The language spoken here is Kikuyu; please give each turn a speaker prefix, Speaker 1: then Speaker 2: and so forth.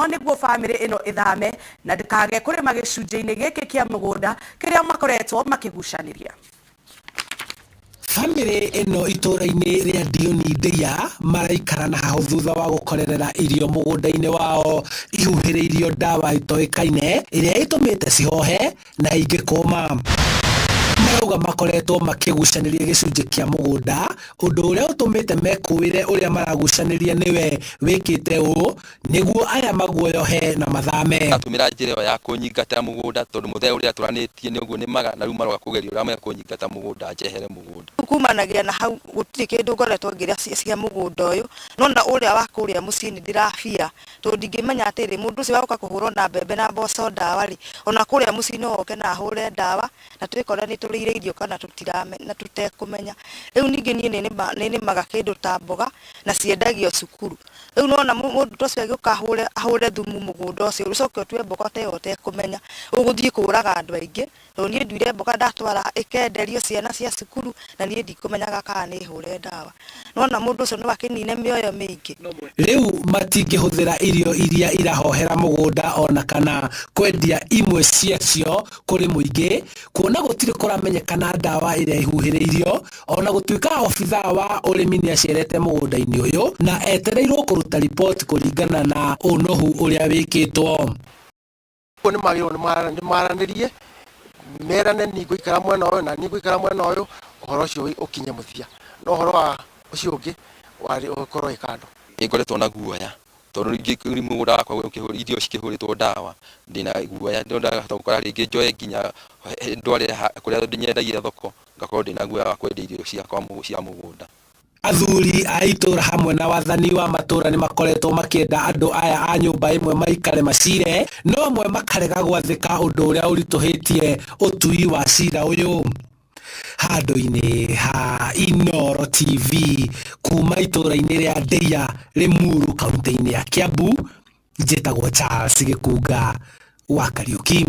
Speaker 1: niguo family ino ithame na ndikage kurima gicunjĩ-inĩ gĩkĩ kĩa mũgũnda kĩrĩa makoretwo makĩgucaniria.
Speaker 2: Family ino itura-inĩ rĩa Dioni Ndeia maraikara na hau thutha wa gukorerera irio mũgũnda-inĩ wao ihuhĩrĩirio ndawa itoĩkaine ĩrĩa ĩtũmĩte cihohe na ingĩ kũma. Marauga makoretwo makĩgucanĩria gĩcunjĩ kĩa mũgũnda, ũndũ ũrĩa ũtũmĩte mekũĩre ũrĩa maragucanĩria nĩwe wĩkĩte ũũ nĩguo aya maguoyohe na mathame.
Speaker 3: Atũmĩra njĩra ĩyo ya kũnyingata mũgũnda tondũ mũthenya ũrĩa tũranĩtie nĩguo nĩmaga na rĩu maroga kũgeria ũrĩa mekũnyingata mũgũnda njehere mũgũnda.
Speaker 4: Kumanagia na hau gũtirĩ kĩndũ ngoretwo ngĩrĩa cia mũgũnda ũyũ, no na ũrĩa wa kũrĩa mũciĩ nĩ ndĩrabia tondũ ndingĩmenya atĩrĩ mũndũ ũcio wagoka kũhũrwo na mbembe na mboco ndawa rĩ, ona kũrĩa mũciĩ no oke na hũre ndawa na twĩkora nĩ tũrĩire irio kana tũtiramenya tũtekũmenya. Rĩu ningĩ niĩ nĩ nĩmaga kĩndũ ta mboga na ciendagio cukuru. Rĩu nona mũndũ ũcio agĩũka ahũre thumu mũgũnda ũcio ũcoke ũtue mboga ta ĩyo ũtekũmenya ũgũthiĩ kũraga andũ aingĩ, tondũ niĩ nduire mboga ndatwara ĩkenderio ciana cia cukuru na niĩ ndikũmenyaga kana nĩ hũre ndawa. Nona mũndũ ũcio no akĩnine mĩoyo mĩingĩ.
Speaker 2: Rĩu matingĩhũthĩra irio iria irahohera mũgũnda ona kana kwendia imwe ciacio kũrĩ mũingĩ, kuona gũtirĩ kũramenyekana ndawa ĩrĩa ihuhĩrĩirio, ona gũtuĩka obitha wa ũrĩmi nĩ acerete mũgũnda-inĩ ũyũ na etereirwo kũruta ripoti kũringana na ũnohu ũrĩa wĩkĩtwo.
Speaker 5: Nĩ magĩrĩirwo nĩ maranĩrie merane niĩ ngũikara mwena ũyũ na niĩ ngũikara mwena ũyũ, ũhoro ũcio ũkinye mũthia, no ũhoro wa ũcio ũngĩ warĩ ũkorwo ĩkando.
Speaker 3: Nĩ ngoretwo na guoya tondũ rĩngĩ mũgũnda wakwa irio cikĩhũrĩtwo ndawa, ndĩna guoya ndahota gũkora rĩngĩ njoe nginya ndware kũrĩa ndĩnyendagia thoko, ngakorwo ndĩna guoya wa kwendia irio ciakwa cia mũgũnda.
Speaker 2: Athuri a itũra hamwe na wathani wa matũra nĩ makoretwo makĩenda andũ aya a nyũmba ĩmwe maikare macire, no amwe makarega gwathĩka ũndũ ũrĩa ũritũhĩtie ũtui wa cira ũyũ. Handũ-inĩ ha Inooro TV kuma itũra-inĩ rĩa Ndeia Limuru kaunti-inĩ ya Kiambu, njĩtagwo Charles Gĩkunga wa Kariuki.